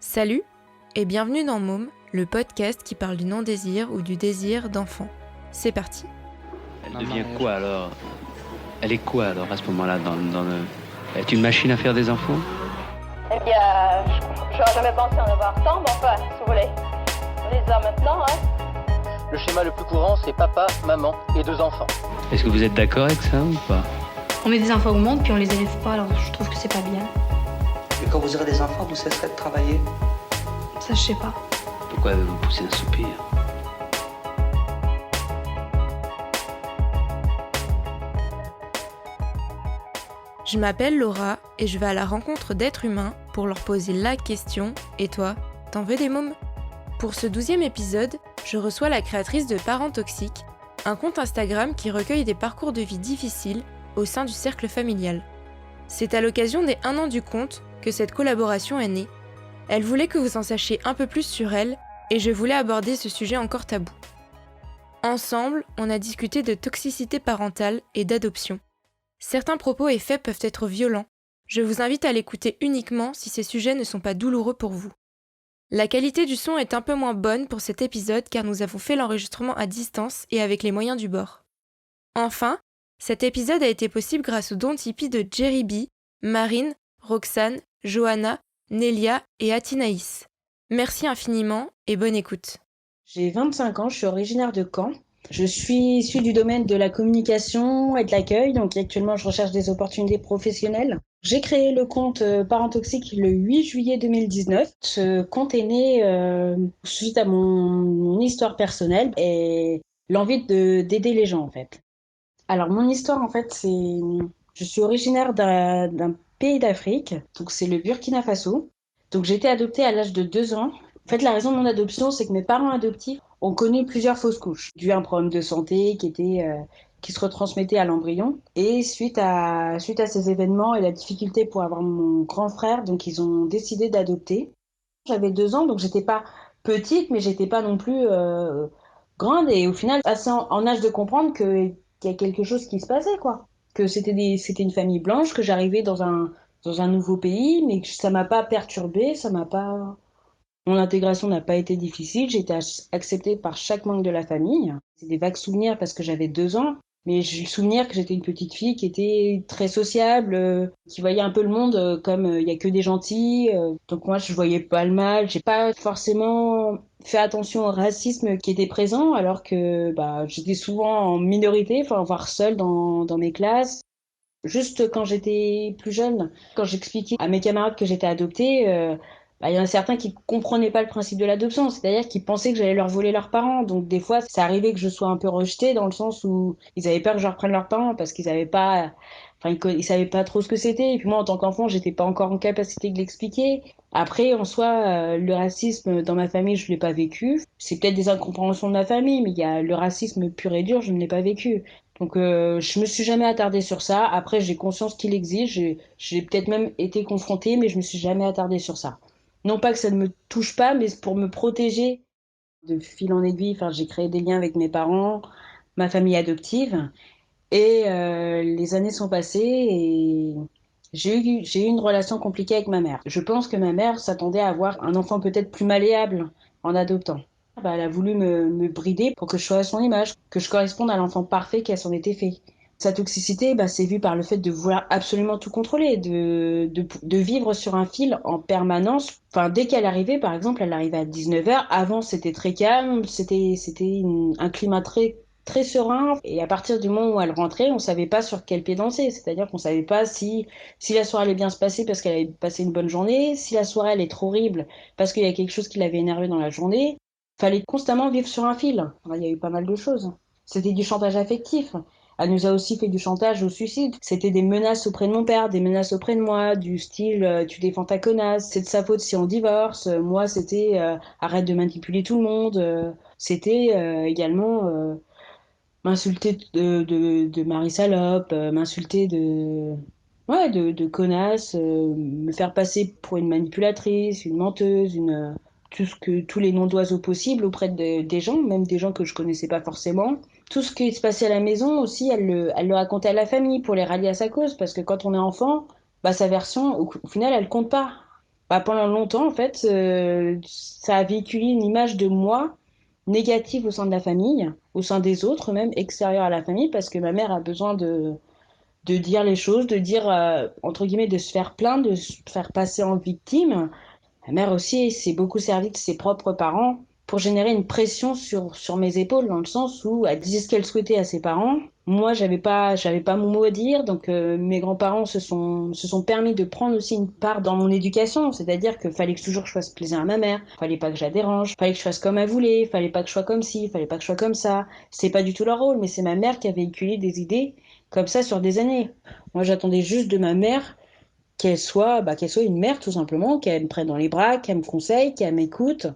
Salut et bienvenue dans Môme, le podcast qui parle du non-désir ou du désir d'enfant. C'est parti. Elle devient quoi alors ? Elle est quoi alors à ce moment-là dans le... Elle est une machine à faire des enfants ? Eh bien, je n'aurais jamais pensé en avoir tant, mais enfin, si vous voulez. Les hommes maintenant, hein. Le schéma le plus courant, c'est papa, maman et 2 enfants. Est-ce que vous êtes d'accord avec ça ou pas ? On met des enfants au monde puis on les élève pas, alors je trouve que c'est pas bien. Et quand vous aurez des enfants, vous cesserez de travailler ? Ça, je sais pas. Pourquoi vous poussez un soupir ? Je m'appelle Laura et je vais à la rencontre d'êtres humains pour leur poser la question « Et toi, t'en veux des mômes ?» Pour ce 12e épisode, je reçois la créatrice de Parents Toxiques, un compte Instagram qui recueille des parcours de vie difficiles au sein du cercle familial. C'est à l'occasion des 1 an du compte que cette collaboration est née. Elle voulait que vous en sachiez un peu plus sur elle et je voulais aborder ce sujet encore tabou. Ensemble, on a discuté de toxicité parentale et d'adoption. Certains propos et faits peuvent être violents. Je vous invite à l'écouter uniquement si ces sujets ne sont pas douloureux pour vous. La qualité du son est un peu moins bonne pour cet épisode car nous avons fait l'enregistrement à distance et avec les moyens du bord. Enfin, cet épisode a été possible grâce aux dons Tipeee de Jerry B, Marine, Roxane, Johanna, Nélia et Atinaïs. Merci infiniment et bonne écoute. J'ai 25 ans, je suis originaire de Caen. Je suis issue du domaine de la communication et de l'accueil, donc actuellement je recherche des opportunités professionnelles. J'ai créé le compte Parents Toxiques le 8 juillet 2019. Ce compte est né suite à mon histoire personnelle et l'envie d'aider les gens en fait. Alors mon histoire en fait c'est... Je suis originaire d'un pays d'Afrique, donc c'est le Burkina Faso. Donc j'ai été adoptée à l'âge de 2 ans. En fait la raison de mon adoption c'est que mes parents adoptifs ont connu plusieurs fausses couches, dû à un problème de santé qui se retransmettait à l'embryon. Et suite à ces événements et la difficulté pour avoir mon grand frère, donc ils ont décidé d'adopter. J'avais 2 ans, donc j'étais pas petite, mais j'étais pas non plus grande. Et au final, assez en âge de comprendre qu'il y a quelque chose qui se passait, quoi. Que c'était une famille blanche, que j'arrivais dans un nouveau pays, mais que ça m'a pas perturbée, ça m'a pas... Mon intégration n'a pas été difficile, j'ai été acceptée par chaque membre de la famille. C'est des vagues souvenirs parce que j'avais 2 ans, mais j'ai le souvenir que j'étais une petite fille qui était très sociable, qui voyait un peu le monde comme il y a que des gentils. Donc moi, je voyais pas le mal. J'ai pas forcément fait attention au racisme qui était présent, alors que j'étais souvent en minorité, voire seule dans mes classes. Juste quand j'étais plus jeune, quand j'expliquais à mes camarades que j'étais adoptée, il y en a certains qui comprenaient pas le principe de l'adoption, c'est-à-dire qu'ils pensaient que j'allais leur voler leurs parents. Donc des fois, ça arrivait que je sois un peu rejetée dans le sens où ils avaient peur que je reprenne leurs parents parce qu'ils avaient pas, ils savaient pas trop ce que c'était. Et puis moi, en tant qu'enfant, j'étais pas encore en capacité de l'expliquer. Après, en soi, le racisme dans ma famille, je l'ai pas vécu. C'est peut-être des incompréhensions de ma famille, mais il y a le racisme pur et dur, je ne l'ai pas vécu. Donc je me suis jamais attardée sur ça. Après, j'ai conscience qu'il existe. J'ai peut-être même été confrontée, mais je me suis jamais attardée sur ça. Non pas que ça ne me touche pas, mais pour me protéger de fil en aiguille. J'ai créé des liens avec mes parents, ma famille adoptive. Et les années sont passées et j'ai eu une relation compliquée avec ma mère. Je pense que ma mère s'attendait à avoir un enfant peut-être plus malléable en adoptant. Elle a voulu me brider pour que je sois à son image, que je corresponde à l'enfant parfait qu'elle s'en était fait. Sa toxicité, c'est vu par le fait de vouloir absolument tout contrôler, de vivre sur un fil en permanence. Dès qu'elle arrivait, par exemple, elle arrivait à 19h. Avant, c'était très calme, c'était un climat très, très serein. Et à partir du moment où elle rentrait, on savait pas sur quel pied danser. C'est-à-dire qu'on savait pas si la soirée allait bien se passer parce qu'elle avait passé une bonne journée, si la soirée allait être horrible parce qu'il y a quelque chose qui l'avait énervé dans la journée. Fallait constamment vivre sur un fil. Il y a eu pas mal de choses. C'était du chantage affectif. Elle nous a aussi fait du chantage au suicide. C'était des menaces auprès de mon père, des menaces auprès de moi, du style tu défends ta connasse, c'est de sa faute si on divorce. Moi, c'était arrête de manipuler tout le monde. C'était également m'insulter de Marie Salope, m'insulter de connasse, me faire passer pour une manipulatrice, une menteuse, tous les noms d'oiseaux possibles auprès des gens, même des gens que je connaissais pas forcément. Tout ce qui se passait à la maison aussi, elle le racontait à la famille pour les rallier à sa cause, parce que quand on est enfant, sa version, au final, elle compte pas. Pendant longtemps, en fait, ça a véhiculé une image de moi négative au sein de la famille, au sein des autres, même extérieurs à la famille, parce que ma mère a besoin de dire les choses, de dire, entre guillemets, de se faire plaindre, de se faire passer en victime. Ma mère aussi s'est beaucoup servie de ses propres parents pour générer une pression sur mes épaules, dans le sens où elle disait ce qu'elle souhaitait à ses parents. Moi, j'avais pas mon mot à dire, donc mes grands-parents se sont permis de prendre aussi une part dans mon éducation, c'est-à-dire qu'il fallait que toujours je fasse plaisir à ma mère, fallait pas que je la dérange, fallait que je fasse comme elle voulait, fallait pas que je sois comme ci, fallait pas que je sois comme ça. C'est pas du tout leur rôle, mais c'est ma mère qui a véhiculé des idées comme ça sur des années. Moi, j'attendais juste de ma mère qu'elle soit une mère tout simplement, qu'elle me prenne dans les bras, qu'elle me conseille, qu'elle m'écoute,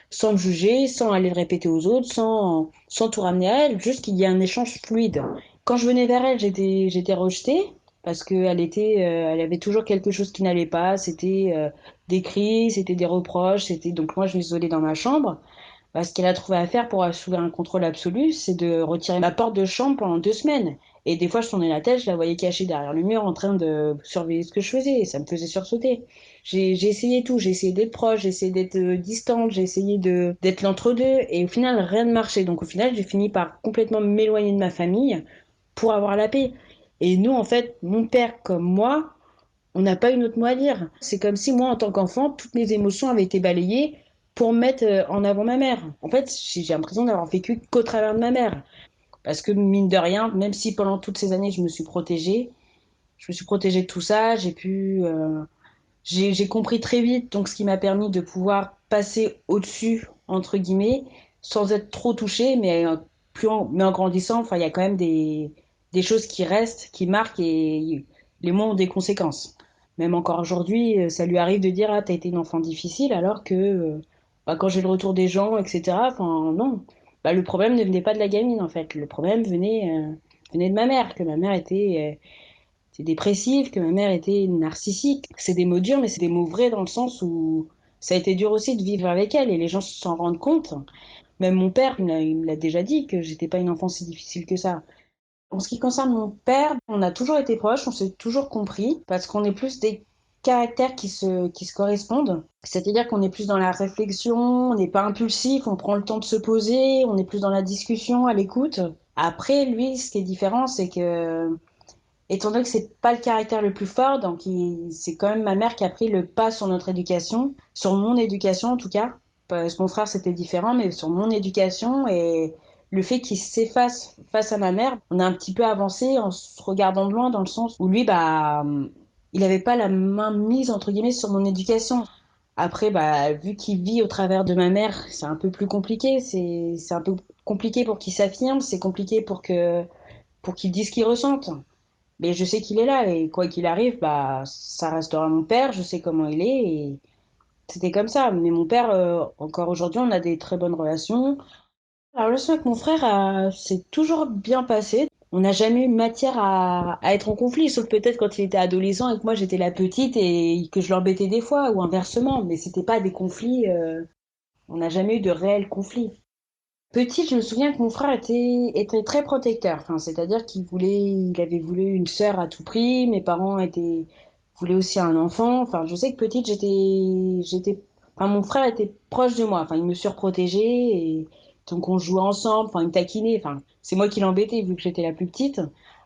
sans me juger, sans aller le répéter aux autres, sans tout ramener à elle, juste qu'il y ait un échange fluide. Quand je venais vers elle, j'étais rejetée parce elle avait toujours quelque chose qui n'allait pas. C'était des cris, c'était des reproches, c'était donc moi je m'isolais dans ma chambre. Ce qu'elle a trouvé à faire pour assurer un contrôle absolu, c'est de retirer ma porte de chambre pendant 2 semaines. Et des fois, je tournais la tête, je la voyais cachée derrière le mur en train de surveiller ce que je faisais. Et ça me faisait sursauter. J'ai essayé tout. J'ai essayé d'être proche, j'ai essayé d'être distante, j'ai essayé d'être l'entre-deux. Et au final, rien ne marchait. Donc au final, j'ai fini par complètement m'éloigner de ma famille pour avoir la paix. Et nous, en fait, mon père comme moi, on n'a pas eu notre mot à dire. C'est comme si moi, en tant qu'enfant, toutes mes émotions avaient été balayées pour mettre en avant ma mère. En fait, j'ai l'impression d'avoir vécu qu'au travers de ma mère. Parce que mine de rien, même si pendant toutes ces années je me suis protégée de tout ça, j'ai compris très vite, donc ce qui m'a permis de pouvoir passer au-dessus, entre guillemets, sans être trop touchée, mais en grandissant, enfin, il y a quand même des choses qui restent, qui marquent et les mots ont des conséquences. Même encore aujourd'hui, ça lui arrive de dire, ah, t'as été une enfant difficile, alors que quand j'ai le retour des gens, etc., enfin, non. Le problème ne venait pas de la gamine, en fait. Le problème venait de ma mère, que ma mère était dépressive, que ma mère était narcissique. C'est des mots durs, mais c'est des mots vrais dans le sens où ça a été dur aussi de vivre avec elle et les gens s'en rendent compte. Même mon père, il me l'a déjà dit que j'étais pas une enfant si difficile que ça. En ce qui concerne mon père, on a toujours été proches, on s'est toujours compris, parce qu'on est plus des caractères qui se correspondent. C'est-à-dire qu'on est plus dans la réflexion, on n'est pas impulsif, on prend le temps de se poser, on est plus dans la discussion, à l'écoute. Après, lui, ce qui est différent, c'est que, étant donné que c'est pas le caractère le plus fort, donc c'est quand même ma mère qui a pris le pas sur notre éducation, sur mon éducation en tout cas. Parce que mon frère, c'était différent, mais sur mon éducation et le fait qu'il s'efface face à ma mère, on a un petit peu avancé en se regardant de loin dans le sens où lui, il n'avait pas la main mise, entre guillemets, sur mon éducation. Après, vu qu'il vit au travers de ma mère, c'est un peu plus compliqué. C'est un peu compliqué pour qu'il s'affirme, c'est compliqué pour qu'il dise ce qu'il ressente. Mais je sais qu'il est là et quoi qu'il arrive, ça restera mon père, je sais comment il est et c'était comme ça. Mais mon père, encore aujourd'hui, on a des très bonnes relations. La relation avec mon frère s'est toujours bien passée. On n'a jamais eu matière à être en conflit, sauf peut-être quand il était adolescent et que moi j'étais la petite et que je l'embêtais des fois, ou inversement. Mais c'était pas des conflits, on n'a jamais eu de réels conflits. Petite, je me souviens que mon frère était très protecteur. Enfin, c'est-à-dire il avait voulu une sœur à tout prix. Mes parents voulaient aussi un enfant. Enfin, je sais que petite, enfin, mon frère était proche de moi. Enfin, il me surprotégeait et donc on jouait ensemble. Enfin, il me taquinait. Enfin, c'est moi qui l'embêtais vu que j'étais la plus petite.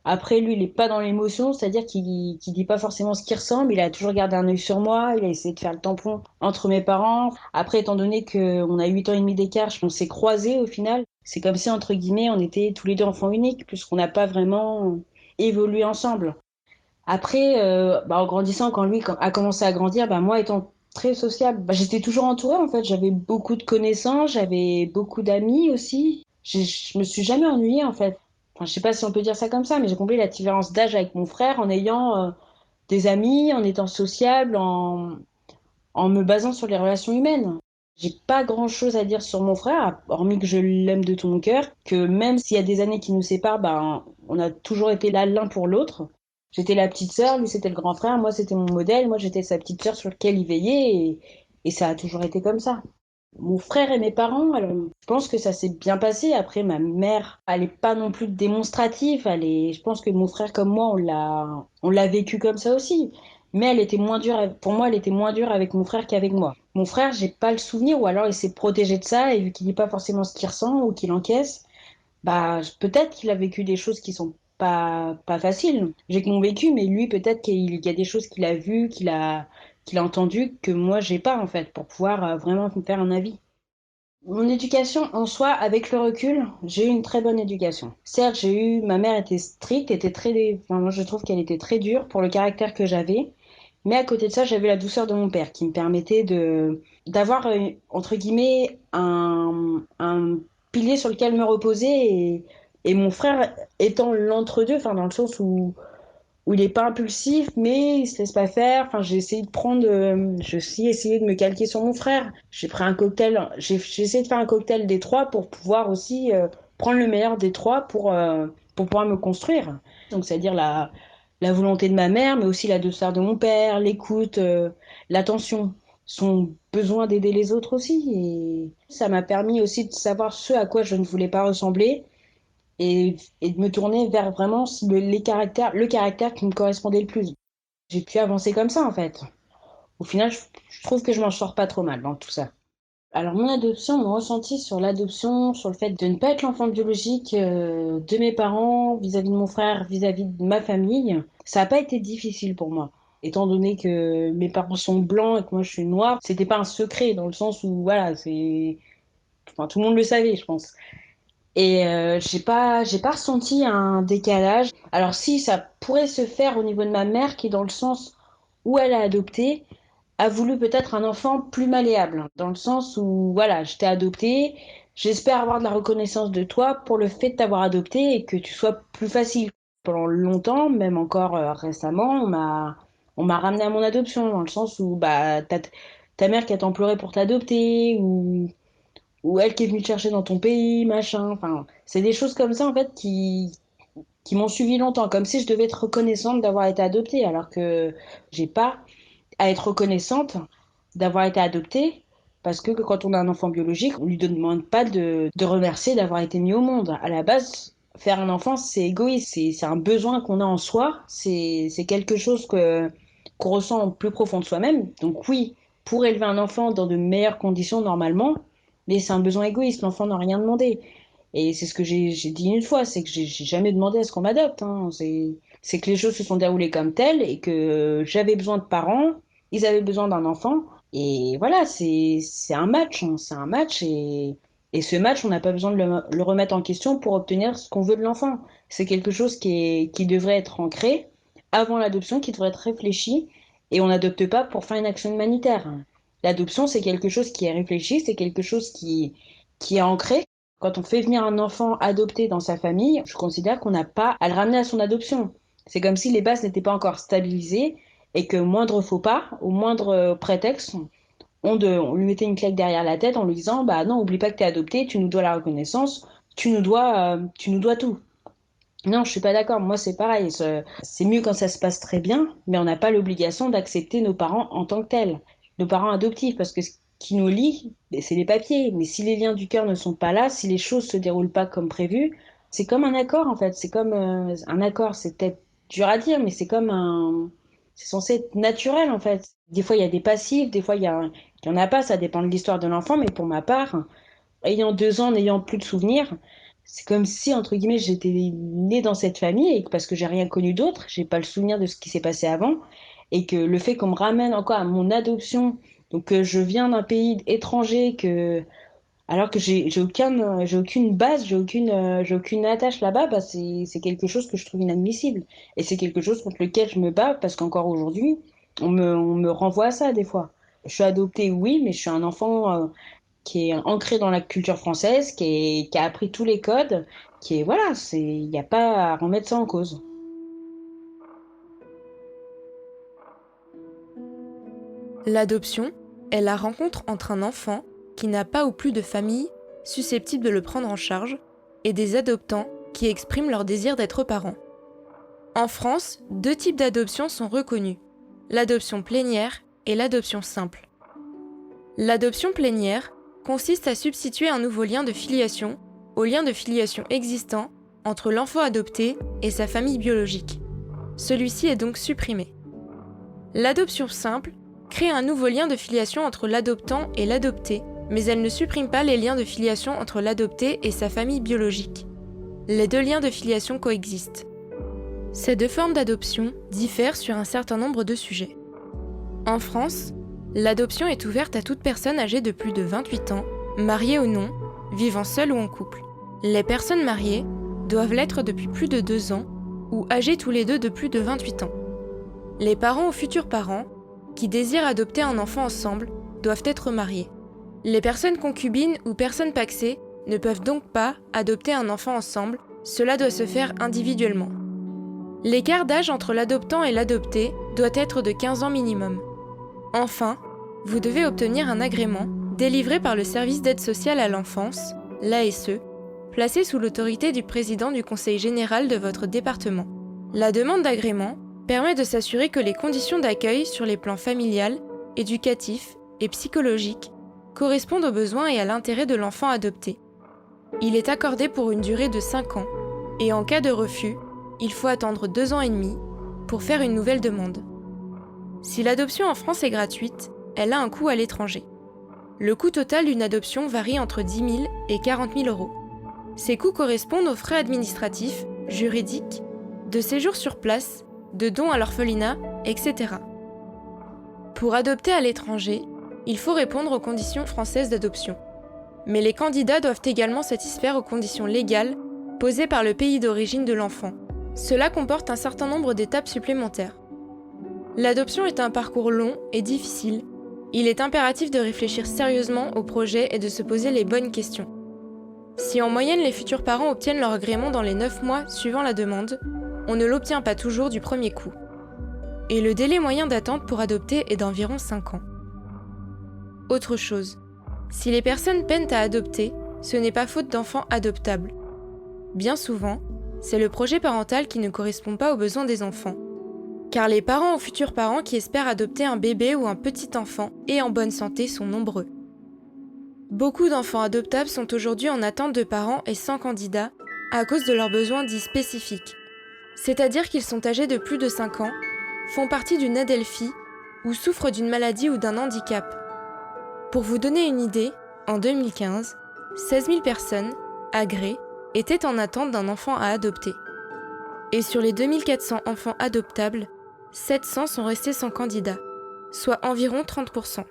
Après, lui, il est pas dans l'émotion, c'est-à-dire qu'il dit pas forcément ce qu'il ressent, mais il a toujours gardé un œil sur moi. Il a essayé de faire le tampon entre mes parents. Après, étant donné qu'on a 8 ans et demi d'écart, on s'est croisés au final. C'est comme si, entre guillemets, on était tous les deux enfants uniques, puisqu'on n'a pas vraiment évolué ensemble. Après, en grandissant, quand lui a commencé à grandir, moi étant très sociable, j'étais toujours entourée en fait. J'avais beaucoup de connaissances, j'avais beaucoup d'amis aussi. Je me suis jamais ennuyée en fait. Enfin, je sais pas si on peut dire ça comme ça, mais j'ai compris la différence d'âge avec mon frère en ayant des amis, en étant sociable, en me basant sur les relations humaines. J'ai pas grand-chose à dire sur mon frère, hormis que je l'aime de tout mon cœur, que même s'il y a des années qui nous séparent, on a toujours été là l'un pour l'autre. J'étais la petite sœur, lui c'était le grand frère, moi c'était mon modèle, moi j'étais sa petite sœur sur laquelle il veillait et ça a toujours été comme ça. Mon frère et mes parents, alors, je pense que ça s'est bien passé. Après, ma mère, elle est pas non plus démonstrative. Je pense que mon frère comme moi, on l'a vécu comme ça aussi. mais elle était moins dure, pour moi, elle était moins dure avec mon frère qu'avec moi. Mon frère, j'ai pas le souvenir, ou alors il s'est protégé de ça, et vu qu'il dit pas forcément ce qu'il ressent ou qu'il encaisse, bah, peut-être qu'il a vécu des choses qui sont pas faciles. J'ai que mon vécu, mais lui, peut-être qu'il y a des choses qu'il a vues, qu'il a entendues, que moi, j'ai pas, en fait, pour pouvoir vraiment me faire un avis. Mon éducation en soi, avec le recul, j'ai eu une très bonne éducation. Certes, ma mère était stricte, enfin, moi je trouve qu'elle était très dure pour le caractère que j'avais. Mais à côté de ça, j'avais la douceur de mon père qui me permettait d'avoir, entre guillemets, un pilier sur lequel me reposer et mon frère étant l'entre-deux, enfin, dans le sens où il n'est pas impulsif, mais il se laisse pas faire. Enfin, j'ai aussi essayé de me calquer sur mon frère. J'ai pris un cocktail, j'ai essayé de faire un cocktail des trois pour pouvoir aussi prendre le meilleur des trois pour pouvoir me construire. Donc, c'est-à-dire la volonté de ma mère, mais aussi la douceur de mon père, l'écoute, l'attention, son besoin d'aider les autres aussi. Et ça m'a permis aussi de savoir ce à quoi je ne voulais pas ressembler et de me tourner vers vraiment le caractère qui me correspondait le plus. J'ai pu avancer comme ça, en fait. Au final, je trouve que je m'en sors pas trop mal dans tout ça. Alors, mon adoption, mon ressenti sur l'adoption, sur le fait de ne pas être l'enfant biologique de mes parents, vis-à-vis de mon frère, vis-à-vis de ma famille, ça n'a pas été difficile pour moi. Étant donné que mes parents sont blancs et que moi je suis noire, c'était pas un secret dans le sens où, voilà, enfin, tout le monde le savait, je pense. Et j'ai pas ressenti un décalage. Alors si, ça pourrait se faire au niveau de ma mère, qui dans le sens où elle a adopté, a voulu peut-être un enfant plus malléable. Dans le sens où, voilà, je t'ai adopté, j'espère avoir de la reconnaissance de toi pour le fait de t'avoir adopté et que tu sois plus facile. Pendant longtemps, même encore récemment, on m'a ramené à mon adoption, dans le sens où bah, ta mère qui attend pleurer pour t'adopter, ou elle qui est venue te chercher dans ton pays, machin. Enfin, c'est des choses comme ça, en fait, qui m'ont suivi longtemps, comme si je devais être reconnaissante d'avoir été adoptée, alors que j'ai pas à être reconnaissante d'avoir été adoptée, parce que quand on a un enfant biologique, on lui demande pas de remercier d'avoir été mis au monde. À la base, faire un enfant, c'est égoïste, c'est un besoin qu'on a en soi, c'est quelque chose qu'on ressent au plus profond de soi-même. Donc oui, pour élever un enfant dans de meilleures conditions normalement, mais c'est un besoin égoïste, l'enfant n'a rien demandé. Et c'est ce que j'ai dit une fois, c'est que j'ai jamais demandé à ce qu'on m'adopte. Hein. C'est que les choses se sont déroulées comme telles et que j'avais besoin de parents, ils avaient besoin d'un enfant. Et voilà, c'est un match. Hein. C'est un match et ce match, on n'a pas besoin de le remettre en question pour obtenir ce qu'on veut de l'enfant. C'est quelque chose qui devrait être ancré avant l'adoption, qui devrait être réfléchi. Et on n'adopte pas pour faire une action humanitaire. L'adoption, c'est quelque chose qui est réfléchi, c'est quelque chose qui est ancré. Quand on fait venir un enfant adopté dans sa famille, je considère qu'on n'a pas à le ramener à son adoption. C'est comme si les bases n'étaient pas encore stabilisées et que moindre faux pas, au moindre prétexte, on lui mettait une claque derrière la tête en lui disant bah non, oublie pas que t'es adopté, tu nous dois la reconnaissance, tu nous dois tout. Non, je suis pas d'accord. Moi, c'est pareil. C'est mieux quand ça se passe très bien, mais on n'a pas l'obligation d'accepter nos parents en tant que tels, nos parents adoptifs, parce que ce qui nous lie, c'est les papiers. Mais si les liens du cœur ne sont pas là, si les choses se déroulent pas comme prévu, c'est comme un accord en fait. C'est comme un accord. C'est peut-être dur à dire, mais c'est censé être naturel en fait. Des fois, il y a des passifs, des fois, il y en a pas. Ça dépend de l'histoire de l'enfant, mais pour ma part, ayant 2 ans, n'ayant plus de souvenirs. C'est comme si, entre guillemets, j'étais née dans cette famille et que parce que j'ai rien connu d'autre, j'ai pas le souvenir de ce qui s'est passé avant et que le fait qu'on me ramène encore à mon adoption, donc que je viens d'un pays étranger, alors que j'ai aucune base, j'ai aucune attache là-bas, bah c'est quelque chose que je trouve inadmissible et c'est quelque chose contre lequel je me bats parce qu'encore aujourd'hui, on me renvoie à ça des fois. Je suis adoptée, oui, mais je suis un enfant qui est ancré dans la culture française, qui a appris tous les codes, voilà, il n'y a pas à remettre ça en cause. L'adoption est la rencontre entre un enfant qui n'a pas ou plus de famille susceptible de le prendre en charge et des adoptants qui expriment leur désir d'être parents. En France, 2 types d'adoption sont reconnus, l'adoption plénière et l'adoption simple. L'adoption plénière consiste à substituer un nouveau lien de filiation au lien de filiation existant entre l'enfant adopté et sa famille biologique. Celui-ci est donc supprimé. L'adoption simple crée un nouveau lien de filiation entre l'adoptant et l'adopté, mais elle ne supprime pas les liens de filiation entre l'adopté et sa famille biologique. Les deux liens de filiation coexistent. Ces deux formes d'adoption diffèrent sur un certain nombre de sujets. En France, l'adoption est ouverte à toute personne âgée de plus de 28 ans, mariée ou non, vivant seule ou en couple. Les personnes mariées doivent l'être depuis plus de 2 ans ou âgées tous les deux de plus de 28 ans. Les parents ou futurs parents qui désirent adopter un enfant ensemble doivent être mariés. Les personnes concubines ou personnes pacsées ne peuvent donc pas adopter un enfant ensemble, cela doit se faire individuellement. L'écart d'âge entre l'adoptant et l'adopté doit être de 15 ans minimum. Enfin, vous devez obtenir un agrément délivré par le service d'aide sociale à l'enfance, l'ASE, placé sous l'autorité du président du conseil général de votre département. La demande d'agrément permet de s'assurer que les conditions d'accueil sur les plans familial, éducatif et psychologique correspondent aux besoins et à l'intérêt de l'enfant adopté. Il est accordé pour une durée de 5 ans et en cas de refus, il faut attendre 2 ans et demi pour faire une nouvelle demande. Si l'adoption en France est gratuite, elle a un coût à l'étranger. Le coût total d'une adoption varie entre 10 000 et 40 000 euros. Ces coûts correspondent aux frais administratifs, juridiques, de séjour sur place, de dons à l'orphelinat, etc. Pour adopter à l'étranger, il faut répondre aux conditions françaises d'adoption. Mais les candidats doivent également satisfaire aux conditions légales posées par le pays d'origine de l'enfant. Cela comporte un certain nombre d'étapes supplémentaires. L'adoption est un parcours long et difficile. Il est impératif de réfléchir sérieusement au projet et de se poser les bonnes questions. Si en moyenne les futurs parents obtiennent leur agrément dans les 9 mois suivant la demande, on ne l'obtient pas toujours du premier coup. Et le délai moyen d'attente pour adopter est d'environ 5 ans. Autre chose, si les personnes peinent à adopter, ce n'est pas faute d'enfants adoptables. Bien souvent, c'est le projet parental qui ne correspond pas aux besoins des enfants. Car les parents ou futurs parents qui espèrent adopter un bébé ou un petit enfant et en bonne santé sont nombreux. Beaucoup d'enfants adoptables sont aujourd'hui en attente de parents et sans candidat à cause de leurs besoins dits spécifiques. C'est-à-dire qu'ils sont âgés de plus de 5 ans, font partie d'une adelphie ou souffrent d'une maladie ou d'un handicap. Pour vous donner une idée, en 2015, 16 000 personnes, agréées, étaient en attente d'un enfant à adopter. Et sur les 2400 enfants adoptables, 700 sont restés sans candidat, soit environ 30%.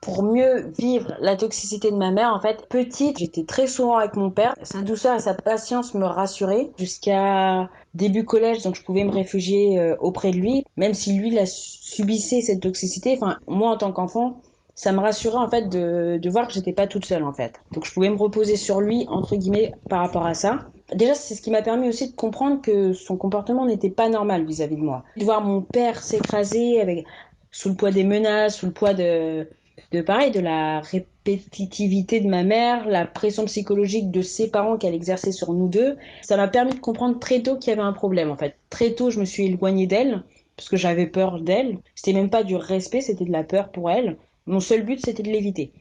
Pour mieux vivre la toxicité de ma mère, en fait, petite, j'étais très souvent avec mon père. Sa douceur et sa patience me rassuraient jusqu'à début collège, donc je pouvais me réfugier auprès de lui. Même si lui, il a subissait cette toxicité, enfin, moi, en tant qu'enfant, ça me rassurait, en fait, de voir que j'étais pas toute seule, en fait. Donc, je pouvais me reposer sur lui, entre guillemets, par rapport à ça. Déjà, c'est ce qui m'a permis aussi de comprendre que son comportement n'était pas normal vis-à-vis de moi. De voir mon père s'écraser sous le poids des menaces, sous le poids de la répétitivité de ma mère, la pression psychologique de ses parents qu'elle exerçait sur nous deux. Ça m'a permis de comprendre très tôt qu'il y avait un problème, en fait. Très tôt, je me suis éloignée d'elle, parce que j'avais peur d'elle. C'était même pas du respect, c'était de la peur pour elle. Mon seul but, c'était de l'éviter.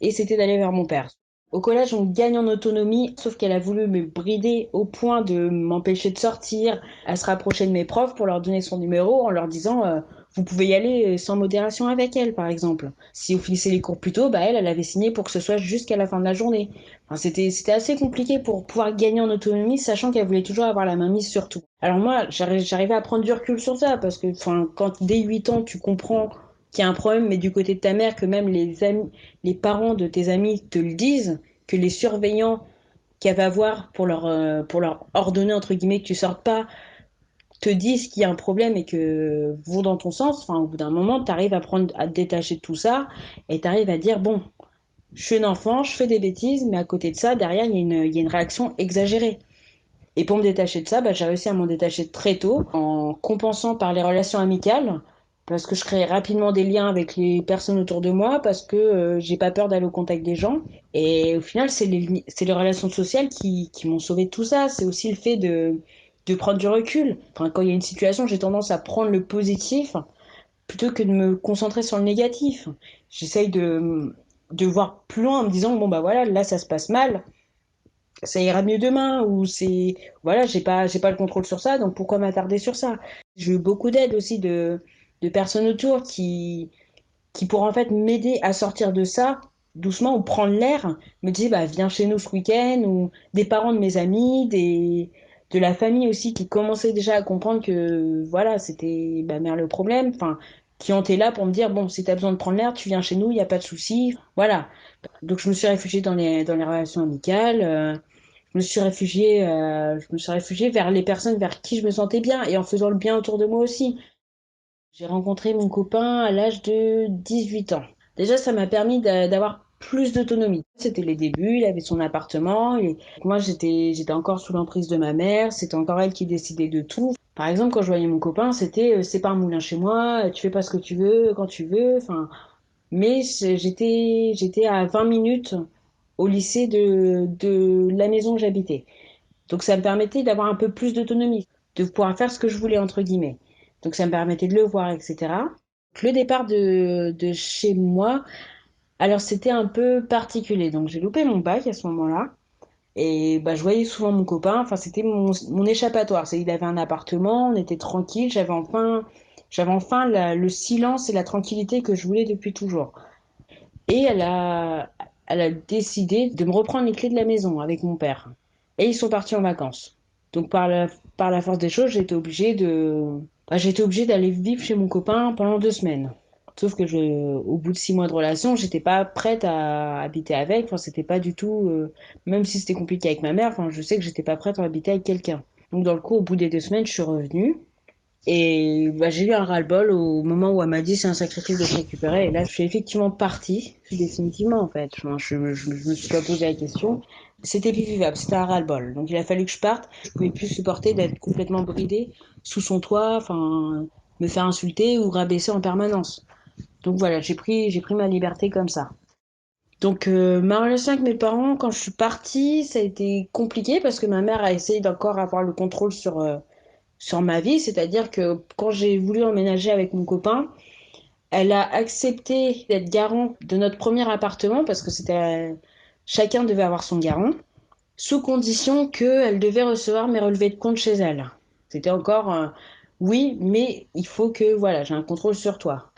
Et c'était d'aller vers mon père. Au collège, on gagne en autonomie, sauf qu'elle a voulu me brider au point de m'empêcher de sortir, à se rapprocher de mes profs pour leur donner son numéro en leur disant vous pouvez y aller sans modération avec elle, par exemple. Si vous finissez les cours plus tôt, elle avait signé pour que ce soit jusqu'à la fin de la journée. Enfin, c'était assez compliqué pour pouvoir gagner en autonomie, sachant qu'elle voulait toujours avoir la main mise sur tout. Alors moi, j'arrivais à prendre du recul sur ça, parce que quand dès 8 ans, tu comprends qu'il y a un problème, mais du côté de ta mère, que même les parents de tes amis te le disent, que les surveillants qu'il y avait à voir pour leur ordonner, entre guillemets, que tu sortes pas, te disent qu'il y a un problème et que vont dans ton sens, enfin, au bout d'un moment, tu arrives à te détacher de tout ça et tu arrives à dire, bon, je suis un enfant, je fais des bêtises, mais à côté de ça, derrière, il y a une réaction exagérée. Et pour me détacher de ça, j'ai réussi à m'en détacher très tôt en compensant par les relations amicales, parce que je crée rapidement des liens avec les personnes autour de moi, parce que j'ai pas peur d'aller au contact des gens. Et au final, c'est les relations sociales qui m'ont sauvé de tout ça. C'est aussi le fait de prendre du recul. Enfin, quand il y a une situation, j'ai tendance à prendre le positif plutôt que de me concentrer sur le négatif. J'essaye de de voir plus loin en me disant, bon, bah voilà, là, ça se passe mal, ça ira mieux demain, ou voilà, j'ai pas le contrôle sur ça, donc pourquoi m'attarder sur ça? J'ai eu beaucoup d'aide aussi de personnes autour qui pourraient en fait m'aider à sortir de ça doucement ou prendre l'air, me disaient, bah, viens chez nous ce week-end, ou des parents de mes amis, de la famille aussi qui commençaient déjà à comprendre que, voilà, c'était ma mère le problème, enfin, qui ont été là pour me dire, bon, si tu as besoin de prendre l'air, tu viens chez nous, il n'y a pas de souci, voilà. Donc je me suis réfugiée dans les relations amicales, je me suis réfugiée vers les personnes vers qui je me sentais bien et en faisant le bien autour de moi aussi. J'ai rencontré mon copain à l'âge de 18 ans. Déjà, ça m'a permis d'avoir plus d'autonomie. C'était les débuts, il avait son appartement, et moi j'étais encore sous l'emprise de ma mère, c'était encore elle qui décidait de tout. Par exemple, quand je voyais mon copain, c'était c'est pas un moulin chez moi, tu fais pas ce que tu veux, quand tu veux, enfin, mais j'étais à 20 minutes au lycée de la maison où j'habitais. Donc ça me permettait d'avoir un peu plus d'autonomie, de pouvoir faire ce que je voulais, entre guillemets. Donc ça me permettait de le voir, etc. Donc, le départ de chez moi, alors c'était un peu particulier. Donc j'ai loupé mon bac à ce moment-là. Et bah, je voyais souvent mon copain, enfin c'était mon échappatoire. Il avait un appartement, on était tranquille, j'avais enfin le silence et la tranquillité que je voulais depuis toujours. Et elle a décidé de me reprendre les clés de la maison avec mon père. Et ils sont partis en vacances. Donc par la force des choses, j'ai été obligée d'aller vivre chez mon copain pendant 2 semaines. Sauf que au bout de 6 mois de relation, j'étais pas prête à habiter avec. Enfin, c'était pas du tout, même si c'était compliqué avec ma mère. Enfin, je sais que j'étais pas prête à habiter avec quelqu'un. Donc dans le coup, au bout des 2 semaines, je suis revenue. Et bah, j'ai eu un ras-le-bol au moment où elle m'a dit c'est un sacrifice de te récupérer. Et là, je suis effectivement partie, définitivement en fait. Je me suis pas posé la question. C'était plus vivable, c'était un ras-le-bol. Donc il a fallu que je parte. Je pouvais plus supporter d'être complètement bridée sous son toit, enfin, me faire insulter ou rabaisser en permanence. Donc voilà, j'ai pris ma liberté comme ça. Donc ma relation avec mes parents, quand je suis partie, ça a été compliqué parce que ma mère a essayé d'encore avoir le contrôle sur ma vie, c'est-à-dire que quand j'ai voulu emménager avec mon copain, elle a accepté d'être garant de notre premier appartement parce que chacun devait avoir son garant, sous condition qu'elle devait recevoir mes relevés de compte chez elle. C'était encore oui, mais il faut que voilà, j'ai un contrôle sur toi.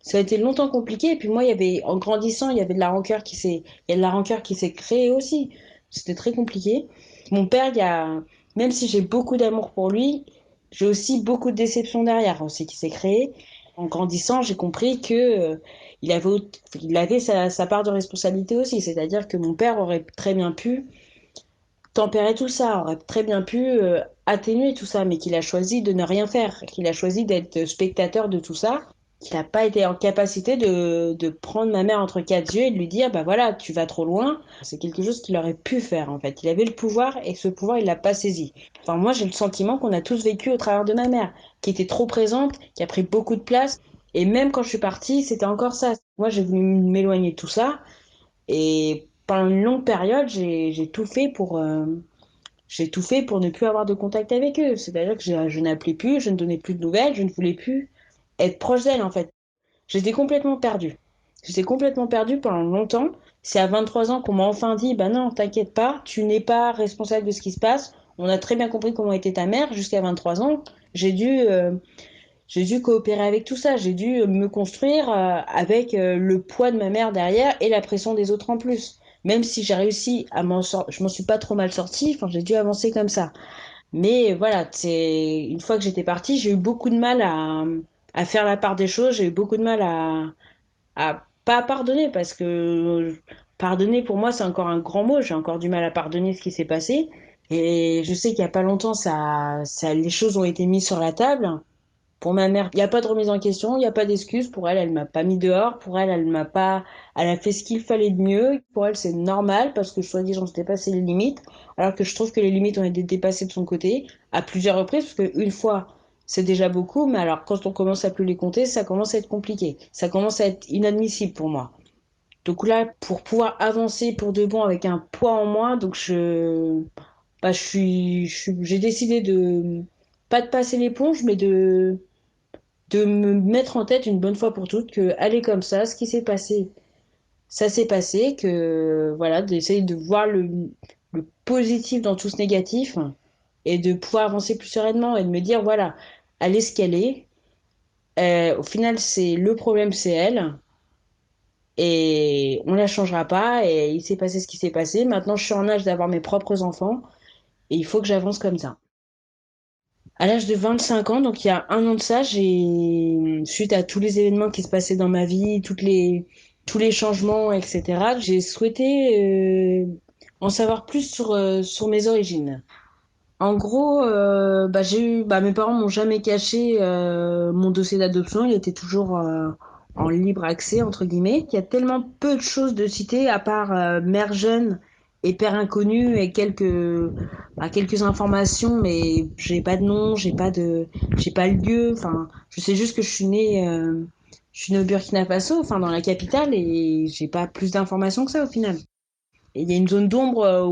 Ça a été longtemps compliqué et puis moi en grandissant, il y avait de la rancœur il y a de la rancœur qui s'est créée aussi. C'était très compliqué. Mon père, même si j'ai beaucoup d'amour pour lui, j'ai aussi beaucoup de déception derrière aussi qui s'est créée. En grandissant, j'ai compris que il avait sa part de responsabilité aussi. C'est-à-dire que mon père aurait très bien pu tempérer tout ça, aurait très bien pu atténuer tout ça, mais qu'il a choisi de ne rien faire, qu'il a choisi d'être spectateur de tout ça, qu'il n'a pas été en capacité de prendre ma mère entre quatre yeux et de lui dire, bah voilà, tu vas trop loin. C'est quelque chose qu'il aurait pu faire, en fait. Il avait le pouvoir et ce pouvoir, il l'a pas saisi. Enfin, moi, j'ai le sentiment qu'on a tous vécu au travers de ma mère, qui était trop présente, qui a pris beaucoup de place. Et même quand je suis partie, c'était encore ça. Moi, j'ai voulu m'éloigner de tout ça. Et pendant une longue période, j'ai tout fait pour ne plus avoir de contact avec eux. C'est-à-dire que je n'appelais plus, je ne donnais plus de nouvelles, je ne voulais plus être proche d'elle, en fait. J'étais complètement perdue. J'étais complètement perdue pendant longtemps. C'est à 23 ans qu'on m'a enfin dit, bah non, t'inquiète pas, tu n'es pas responsable de ce qui se passe. On a très bien compris comment était ta mère. Jusqu'à 23 ans, j'ai dû coopérer avec tout ça. J'ai dû me construire avec le poids de ma mère derrière et la pression des autres en plus. Même si j'ai réussi je m'en suis pas trop mal sortie. Enfin, j'ai dû avancer comme ça. Mais voilà, une fois que j'étais partie, j'ai eu beaucoup de mal à faire la part des choses. J'ai eu beaucoup de mal à pas pardonner parce que pardonner pour moi, c'est encore un grand mot. J'ai encore du mal à pardonner ce qui s'est passé. Et je sais qu'il y a pas longtemps, les choses ont été mises sur la table. Pour ma mère, il n'y a pas de remise en question, il n'y a pas d'excuse. Pour elle, elle m'a pas mis dehors. Pour elle, elle a fait ce qu'il fallait de mieux. Pour elle, c'est normal parce que soi-disant, je dépassé les limites. Alors que je trouve que les limites ont été dépassées de son côté à plusieurs reprises parce qu'une fois, c'est déjà beaucoup. Mais alors, quand on commence à plus les compter, ça commence à être compliqué. Ça commence à être inadmissible pour moi. Donc là, pour pouvoir avancer pour de bon avec un poids en moins, j'ai décidé de, pas de passer l'éponge, mais de me mettre en tête une bonne fois pour toutes que aller comme ça, ce qui s'est passé, ça s'est passé, que voilà, d'essayer de voir le positif dans tout ce négatif et de pouvoir avancer plus sereinement et de me dire, voilà, elle est ce qu'elle est. Au final, le problème, c'est elle. Et on la changera pas. Et il s'est passé ce qui s'est passé. Maintenant, je suis en âge d'avoir mes propres enfants. Et il faut que j'avance comme ça. À l'âge de 25 ans, donc il y a un an de ça, suite à tous les événements qui se passaient dans ma vie, tous les changements, etc., j'ai souhaité en savoir plus sur mes origines. En gros, mes parents m'ont jamais caché mon dossier d'adoption. Il était toujours en libre accès entre guillemets. Il y a tellement peu de choses de citer à part mère jeune et père inconnu et quelques informations, mais j'ai pas de nom, j'ai pas le lieu. Enfin, je sais juste que je suis née au Burkina Faso, enfin dans la capitale, et j'ai pas plus d'informations que ça au final. Et il y a une zone d'ombre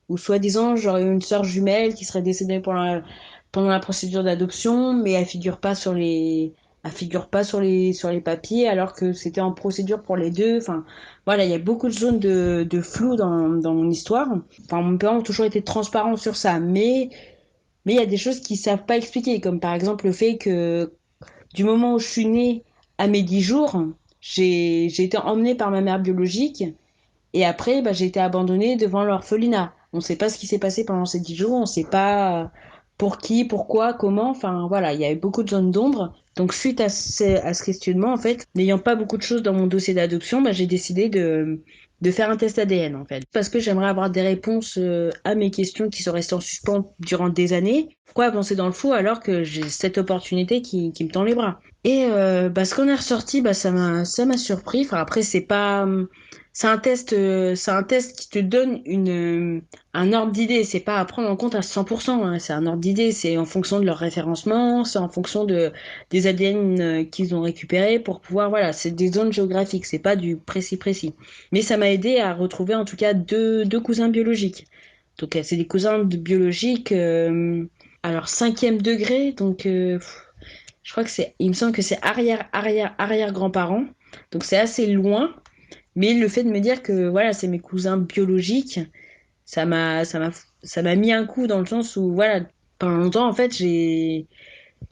où soi-disant j'aurais eu une sœur jumelle qui serait décédée pendant la procédure d'adoption, mais elle figure pas sur les papiers alors que c'était en procédure pour les deux. Enfin, voilà, il y a beaucoup de zones de flou dans mon histoire. Enfin, mes parents ont toujours été transparents sur ça, mais il y a des choses qu'ils savent pas expliquer, comme par exemple le fait que du moment où je suis née à mes 10 jours, j'ai été emmenée par ma mère biologique et après, j'ai été abandonnée devant l'orphelinat. On ne sait pas ce qui s'est passé pendant ces 10 jours, on ne sait pas pour qui, pourquoi, comment. Enfin, voilà, il y avait beaucoup de zones d'ombre. Donc, suite à ce questionnement, en fait, n'ayant pas beaucoup de choses dans mon dossier d'adoption, j'ai décidé de faire un test ADN, en fait. Parce que j'aimerais avoir des réponses à mes questions qui sont restées en suspens durant des années. Pourquoi avancer dans le fou alors que j'ai cette opportunité qui me tend les bras? Et ce qu'on est ressorti, ça m'a surpris. Enfin, après, c'est un test qui te donne un ordre d'idée. C'est pas à prendre en compte à 100%, hein. C'est un ordre d'idée. C'est en fonction de leur référencement, c'est en fonction des ADN qu'ils ont récupérés pour pouvoir, voilà, c'est des zones géographiques. C'est pas du précis. Mais ça m'a aidé à retrouver en tout cas deux cousins biologiques. Donc, c'est des cousins biologiques, alors 5e degré. Donc, je crois il me semble que c'est arrière grands-parents. Donc, c'est assez loin. Mais le fait de me dire que voilà, c'est mes cousins biologiques, ça m'a mis un coup dans le sens où voilà, pendant longtemps en fait,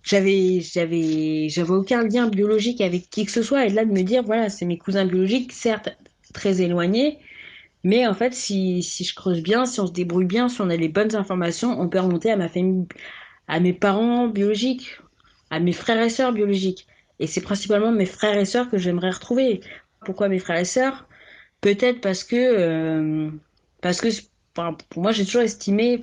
j'avais aucun lien biologique avec qui que ce soit, et là de me dire voilà, c'est mes cousins biologiques, certes très éloignés, mais en fait si je creuse bien, si on se débrouille bien, si on a les bonnes informations, on peut remonter à ma famille, à mes parents biologiques, à mes frères et sœurs biologiques. Et c'est principalement mes frères et sœurs que j'aimerais retrouver. Pourquoi mes frères et sœurs? Peut-être parce que enfin, pour moi, j'ai toujours estimé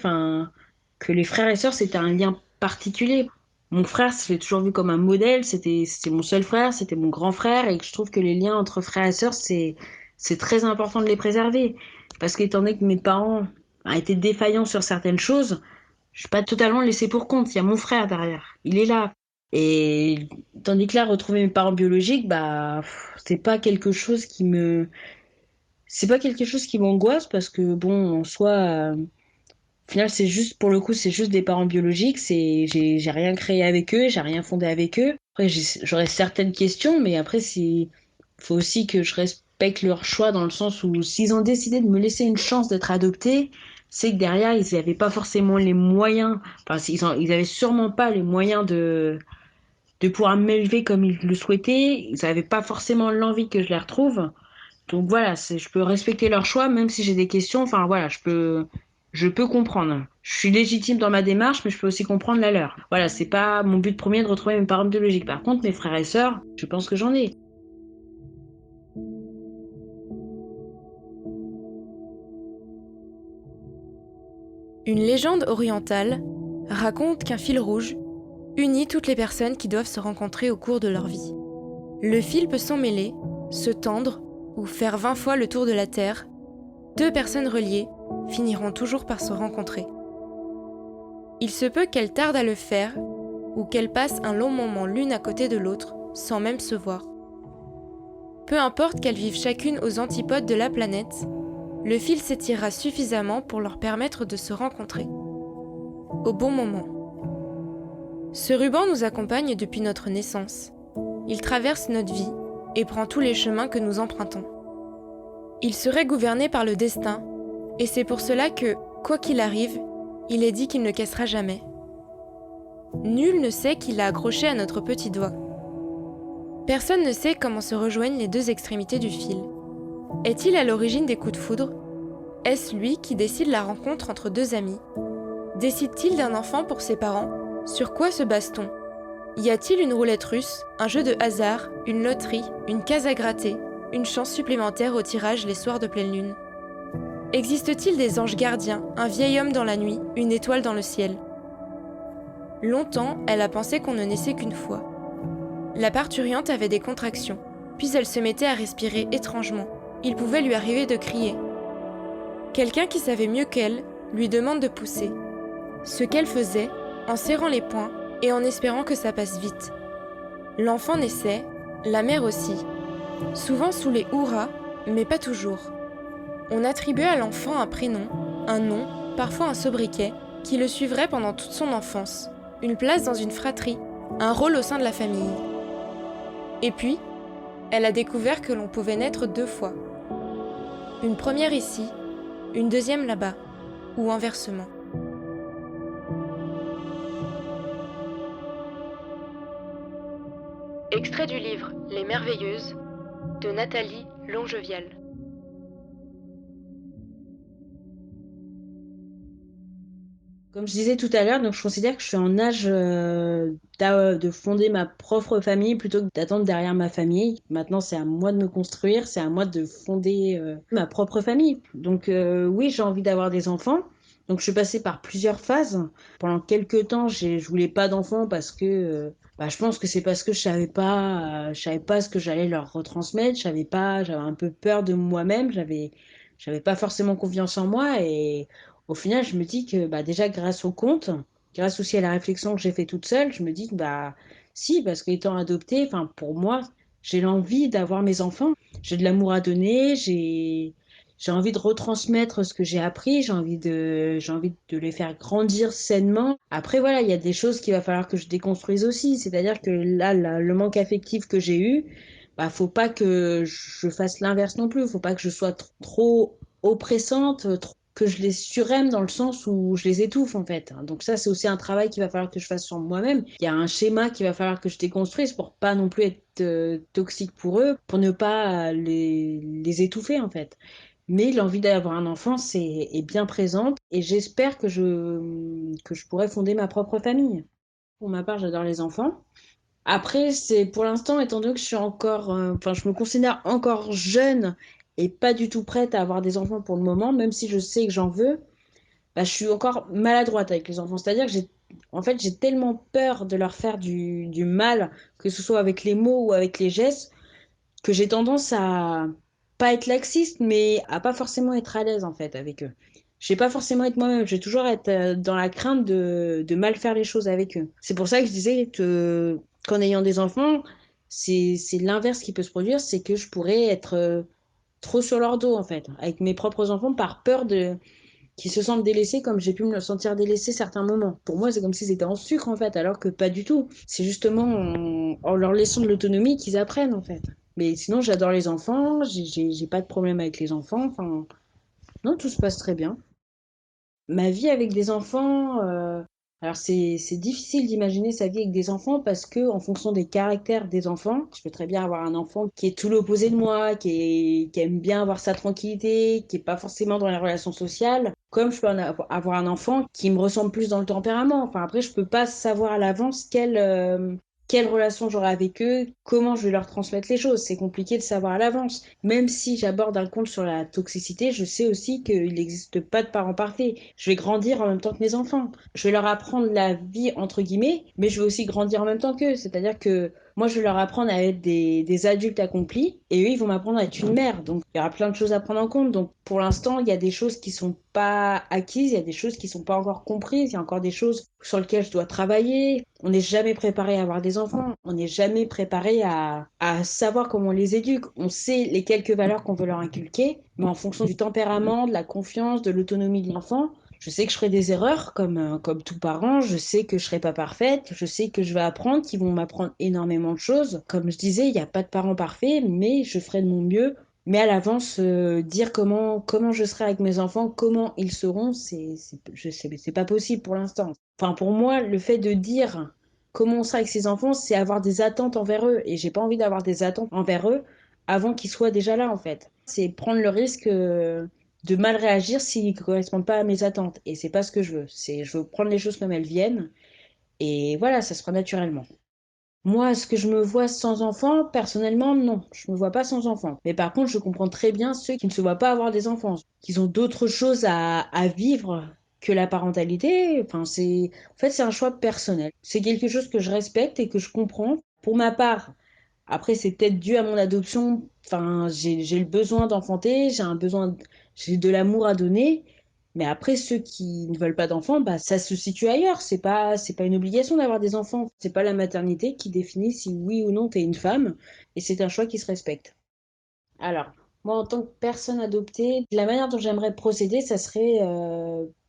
que les frères et sœurs, c'était un lien particulier. Mon frère, je l'ai toujours vu comme un modèle, c'était mon seul frère, c'était mon grand frère, et que je trouve que les liens entre frères et sœurs, c'est très important de les préserver. Parce qu'étant donné que mes parents ont été défaillants sur certaines choses, je suis pas totalement laissée pour compte. Il y a mon frère derrière, il est là. Et tandis que là, retrouver mes parents biologiques, c'est pas quelque chose c'est pas quelque chose qui m'angoisse parce que bon, en soi, au final, c'est juste, pour le coup, c'est juste des parents biologiques. J'ai rien créé avec eux, j'ai rien fondé avec eux. Après, j'aurais certaines questions, mais après, faut aussi que je respecte leur choix dans le sens où s'ils ont décidé de me laisser une chance d'être adoptée, c'est que derrière, ils n'avaient pas forcément les moyens, enfin, ils avaient sûrement pas les moyens de pouvoir m'élever comme ils le souhaitaient. Ils n'avaient pas forcément l'envie que je les retrouve. Donc voilà, je peux respecter leur choix, même si j'ai des questions. Enfin voilà, je peux comprendre. Je suis légitime dans ma démarche, mais je peux aussi comprendre la leur. Voilà, c'est pas mon but premier de retrouver mes parents biologiques. Par contre, mes frères et sœurs, je pense que j'en ai. Une légende orientale raconte qu'un fil rouge unit toutes les personnes qui doivent se rencontrer au cours de leur vie. Le fil peut s'emmêler, se tendre ou faire 20 fois le tour de la Terre. 2 personnes reliées finiront toujours par se rencontrer. Il se peut qu'elles tardent à le faire ou qu'elles passent un long moment l'une à côté de l'autre sans même se voir. Peu importe qu'elles vivent chacune aux antipodes de la planète, le fil s'étirera suffisamment pour leur permettre de se rencontrer au bon moment. Ce ruban nous accompagne depuis notre naissance. Il traverse notre vie et prend tous les chemins que nous empruntons. Il serait gouverné par le destin, et c'est pour cela que, quoi qu'il arrive, il est dit qu'il ne cassera jamais. Nul ne sait qui l'a accroché à notre petit doigt. Personne ne sait comment se rejoignent les deux extrémités du fil. Est-il à l'origine des coups de foudre ? Est-ce lui qui décide la rencontre entre deux amis ? Décide-t-il d'un enfant pour ses parents ? Sur quoi se base-t-on ? Y a-t-il une roulette russe, un jeu de hasard, une loterie, une case à gratter, une chance supplémentaire au tirage les soirs de pleine lune ? Existe-t-il des anges gardiens, un vieil homme dans la nuit, une étoile dans le ciel ? Longtemps, elle a pensé qu'on ne naissait qu'une fois. La parturiente avait des contractions, puis elle se mettait à respirer étrangement. Il pouvait lui arriver de crier. Quelqu'un qui savait mieux qu'elle lui demande de pousser. Ce qu'elle faisait, en serrant les poings et en espérant que ça passe vite. L'enfant naissait, la mère aussi, souvent sous les hurrahs, mais pas toujours. On attribuait à l'enfant un prénom, un nom, parfois un sobriquet, qui le suivrait pendant toute son enfance, une place dans une fratrie, un rôle au sein de la famille. Et puis, elle a découvert que l'on pouvait naître 2 fois. Une première ici, une deuxième là-bas, ou inversement. Extrait du livre Les Merveilleuses de Nathalie Longevial. Comme je disais tout à l'heure, donc je considère que je suis en âge de fonder ma propre famille plutôt que d'attendre derrière ma famille. Maintenant, c'est à moi de me construire, c'est à moi de fonder ma propre famille. Donc oui, j'ai envie d'avoir des enfants. Donc je suis passée par plusieurs phases. Pendant quelques temps, je voulais pas d'enfants parce que je pense que c'est parce que je savais pas ce que j'allais leur retransmettre. J'avais un peu peur de moi-même. J'avais pas forcément confiance en moi et au final, je me dis que déjà grâce au conte, grâce aussi à la réflexion que j'ai fait toute seule, je me dis que si, parce qu'étant adoptée, enfin pour moi, j'ai l'envie d'avoir mes enfants. J'ai de l'amour à donner, j'ai envie de retransmettre ce que j'ai appris, j'ai envie de les faire grandir sainement. Après voilà, il y a des choses qu'il va falloir que je déconstruise aussi, c'est-à-dire que là, le manque affectif que j'ai eu, faut pas que je fasse l'inverse non plus, faut pas que je sois trop oppressante, que je les suraime dans le sens où je les étouffe en fait. Donc ça, c'est aussi un travail qu'il va falloir que je fasse sur moi-même. Il y a un schéma qu'il va falloir que je déconstruise pour pas non plus être toxique pour eux, pour ne pas les étouffer en fait. Mais l'envie d'avoir un enfant est bien présente et j'espère que je pourrai fonder ma propre famille. Pour ma part, j'adore les enfants. Après, c'est pour l'instant, étant donné que je suis encore, je me considère encore jeune et pas du tout prête à avoir des enfants pour le moment, même si je sais que j'en veux, je suis encore maladroite avec les enfants. C'est-à-dire que j'ai tellement peur de leur faire du mal, que ce soit avec les mots ou avec les gestes, que j'ai tendance à pas être laxiste, mais à pas forcément être à l'aise en fait avec eux. Je vais pas forcément être moi-même, je vais toujours être dans la crainte de mal faire les choses avec eux. C'est pour ça que je disais qu'en ayant des enfants, c'est l'inverse qui peut se produire, c'est que je pourrais être trop sur leur dos en fait, avec mes propres enfants par peur qu'ils se sentent délaissés comme j'ai pu me le sentir délaissé certains moments. Pour moi, c'est comme s'ils étaient en sucre en fait, alors que pas du tout. C'est justement en leur laissant de l'autonomie qu'ils apprennent en fait. Mais sinon, j'adore les enfants, j'ai pas de problème avec les enfants, enfin, non, tout se passe très bien. Ma vie avec des enfants, alors c'est difficile d'imaginer sa vie avec des enfants parce que en fonction des caractères des enfants, je peux très bien avoir un enfant qui est tout l'opposé de moi, qui aime bien avoir sa tranquillité, qui est pas forcément dans les relations sociales, comme je peux avoir un enfant qui me ressemble plus dans le tempérament. Enfin après, je peux pas savoir à l'avance quelle relation j'aurai avec eux, comment je vais leur transmettre les choses. C'est compliqué de savoir à l'avance. Même si j'aborde un conte sur la toxicité, je sais aussi qu'il n'existe pas de parents parfaits. Je vais grandir en même temps que mes enfants. Je vais leur apprendre la vie, entre guillemets, mais je vais aussi grandir en même temps qu'eux. C'est-à-dire que moi, je vais leur apprendre à être des adultes accomplis et eux, ils vont m'apprendre à être une mère. Donc, il y aura plein de choses à prendre en compte. Donc, pour l'instant, il y a des choses qui sont pas acquises, il y a des choses qui sont pas encore comprises, il y a encore des choses sur lesquelles je dois travailler. On n'est jamais préparé à avoir des enfants. On n'est jamais préparé à savoir comment on les éduque. On sait les quelques valeurs qu'on veut leur inculquer, mais en fonction du tempérament, de la confiance, de l'autonomie de l'enfant, je sais que je ferai des erreurs comme tout parent, je sais que je serai pas parfaite, je sais que je vais apprendre, qu'ils vont m'apprendre énormément de choses. Comme je disais, il n'y a pas de parents parfaits, mais je ferai de mon mieux Mais à l'avance, dire comment je serai avec mes enfants, comment ils seront, c'est pas possible pour l'instant. Enfin, pour moi, le fait de dire comment on sera avec ses enfants, c'est avoir des attentes envers eux. Et j'ai pas envie d'avoir des attentes envers eux avant qu'ils soient déjà là, en fait. C'est prendre le risque de mal réagir s'ils ne correspondent pas à mes attentes. Et c'est pas ce que je veux. Je veux prendre les choses comme elles viennent. Et voilà, ça se fera naturellement. Moi, est-ce que je me vois sans enfant? Personnellement, non. Je me vois pas sans enfant. Mais par contre, je comprends très bien ceux qui ne se voient pas avoir des enfants, qu'ils ont d'autres choses à vivre que la parentalité. Enfin, en fait, c'est un choix personnel. C'est quelque chose que je respecte et que je comprends. Pour ma part, après, c'est peut-être dû à mon adoption. Enfin, j'ai le besoin d'enfanter, j'ai de l'amour à donner. Mais après, ceux qui ne veulent pas d'enfants, bah, ça se situe ailleurs. C'est pas une obligation d'avoir des enfants. C'est pas la maternité qui définit si oui ou non t'es une femme. Et c'est un choix qui se respecte. Alors, moi, en tant que personne adoptée, la manière dont j'aimerais procéder, ça serait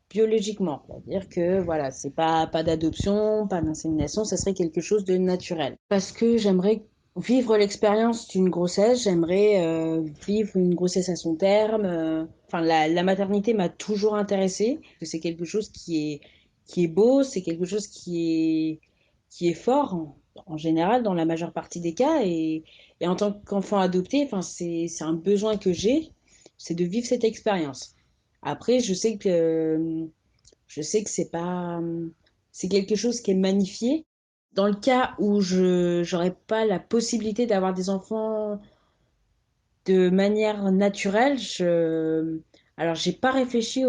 biologiquement. C'est-à-dire que, voilà, c'est pas d'adoption, pas d'insémination, ça serait quelque chose de naturel. Parce que j'aimerais vivre l'expérience d'une grossesse, j'aimerais vivre une grossesse à son terme. Enfin, la maternité m'a toujours intéressée, parce que c'est quelque chose qui est beau, c'est quelque chose qui est fort en général dans la majeure partie des cas. Et en tant qu'enfant adopté, enfin, c'est un besoin que j'ai, c'est de vivre cette expérience. Après, je sais que c'est quelque chose qui est magnifié. Dans le cas où je n'aurais pas la possibilité d'avoir des enfants de manière naturelle, alors j'ai pas réfléchi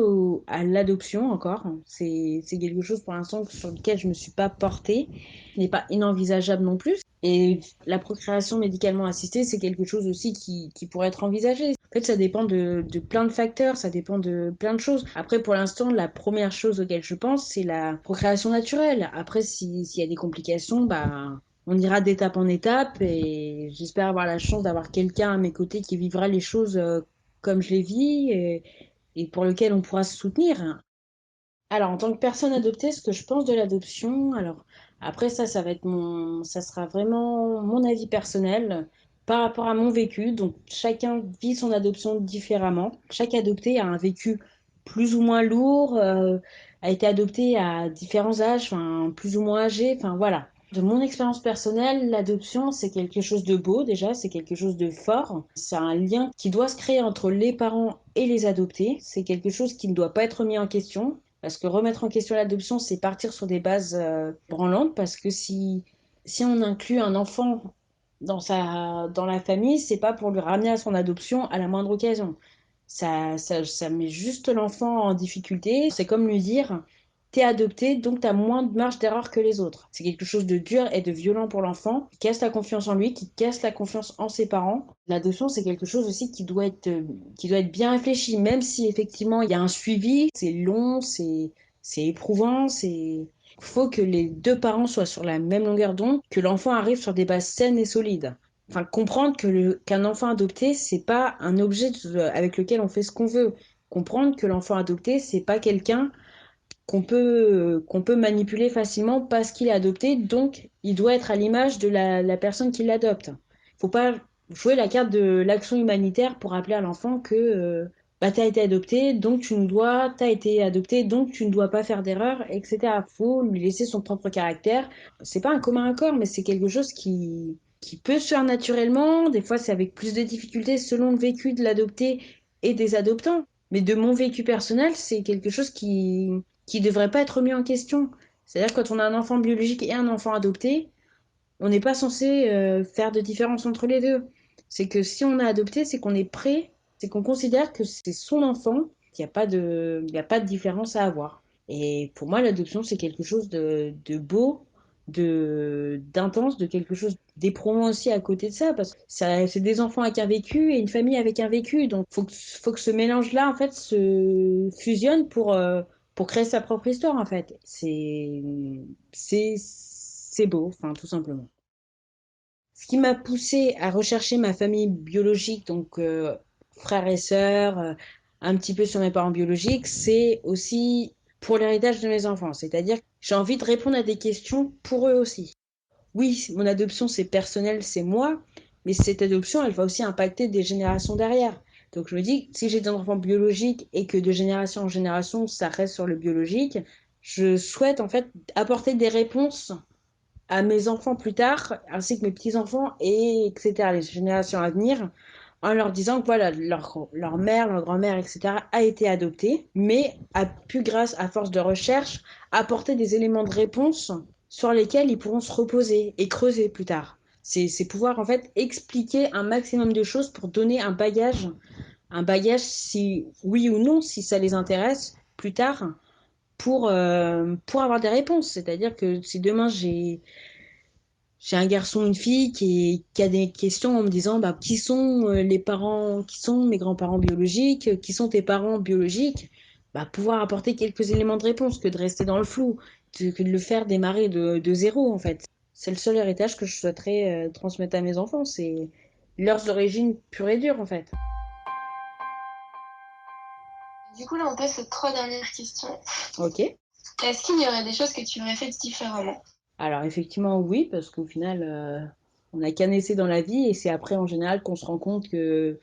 à l'adoption encore. C'est quelque chose pour l'instant sur lequel je me suis pas portée. Ce n'est pas inenvisageable non plus. Et la procréation médicalement assistée, c'est quelque chose aussi qui pourrait être envisagé. En fait, ça dépend de plein de facteurs, ça dépend de plein de choses. Après, pour l'instant, la première chose auquel je pense, c'est la procréation naturelle. Après, s'il y a des complications, bah, on ira d'étape en étape et j'espère avoir la chance d'avoir quelqu'un à mes côtés qui vivra les choses comme je les vis et pour lequel on pourra se soutenir. Alors, en tant que personne adoptée, ce que je pense de l'adoption, alors après ça sera vraiment mon avis personnel par rapport à mon vécu. Donc, chacun vit son adoption différemment. Chaque adopté a un vécu plus ou moins lourd, a été adopté à différents âges, enfin, plus ou moins âgé, enfin voilà. De mon expérience personnelle, l'adoption, c'est quelque chose de beau déjà, c'est quelque chose de fort. C'est un lien qui doit se créer entre les parents et les adoptés. C'est quelque chose qui ne doit pas être mis en question. Parce que remettre en question l'adoption, c'est partir sur des bases branlantes. Parce que si on inclut un enfant dans la famille, c'est pas pour lui ramener à son adoption à la moindre occasion. Ça met juste l'enfant en difficulté. C'est comme lui dire, t'es adopté, donc t'as moins de marge d'erreur que les autres. C'est quelque chose de dur et de violent pour l'enfant, qui casse la confiance en lui, qui casse la confiance en ses parents. L'adoption, c'est quelque chose aussi qui doit être bien réfléchi, même si effectivement il y a un suivi, c'est long, c'est éprouvant, il faut que les deux parents soient sur la même longueur d'onde, que l'enfant arrive sur des bases saines et solides. Enfin, comprendre qu'un enfant adopté, c'est pas un objet avec lequel on fait ce qu'on veut. Comprendre que l'enfant adopté, c'est pas quelqu'un qu'on peut manipuler facilement parce qu'il est adopté, donc il doit être à l'image de la personne qui l'adopte. Faut pas jouer la carte de l'action humanitaire pour rappeler à l'enfant que bah, t'as été adopté, donc tu ne dois pas faire d'erreur, etc. Faut lui laisser son propre caractère. C'est pas un commun accord, mais c'est quelque chose qui peut se faire naturellement. Des fois, c'est avec plus de difficultés selon le vécu de l'adopté et des adoptants. Mais de mon vécu personnel, c'est quelque chose qui devrait pas être mis en question. C'est-à-dire que quand on a un enfant biologique et un enfant adopté, on n'est pas censé faire de différence entre les deux. C'est que si on a adopté, c'est qu'on est prêt, c'est qu'on considère que c'est son enfant, qu'il n'y a pas de différence à avoir. Et pour moi, l'adoption, c'est quelque chose de beau, d'intense, de quelque chose d'éprouvant aussi à côté de ça, parce que c'est des enfants avec un vécu et une famille avec un vécu. Donc, faut que ce mélange-là, en fait, se fusionne pour créer sa propre histoire, en fait. C'est beau, enfin, tout simplement. Ce qui m'a poussée à rechercher ma famille biologique, donc frères et sœurs, un petit peu sur mes parents biologiques, c'est aussi pour l'héritage de mes enfants. C'est-à-dire que j'ai envie de répondre à des questions pour eux aussi. Oui, mon adoption, c'est personnel, c'est moi, mais cette adoption, elle va aussi impacter des générations derrière. Donc je me dis, si j'ai des enfants biologiques et que de génération en génération, ça reste sur le biologique, je souhaite en fait apporter des réponses à mes enfants plus tard, ainsi que mes petits-enfants, et etc., les générations à venir, en leur disant que voilà, leur mère, leur grand-mère, etc., a été adoptée, mais a pu, grâce à force de recherche, apporter des éléments de réponse sur lesquels ils pourront se reposer et creuser plus tard. C'est pouvoir en fait expliquer un maximum de choses pour donner un bagage si oui ou non, si ça les intéresse plus tard, pour avoir des réponses. C'est-à-dire que si demain j'ai un garçon ou une fille qui a des questions en me disant bah, qui sont les parents, qui sont mes grands-parents biologiques, qui sont tes parents biologiques, bah, pouvoir apporter quelques éléments de réponse que de rester dans le flou, que de le faire démarrer de zéro en fait. C'est le seul héritage que je souhaiterais transmettre à mes enfants, c'est leurs origines pures et dures en fait. Du coup, là, on passe aux 3 dernières questions. Ok. Est-ce qu'il y aurait des choses que tu aurais faites différemment? Alors effectivement oui, parce qu'au final, on n'a qu'un essai dans la vie et c'est après en général qu'on se rend compte que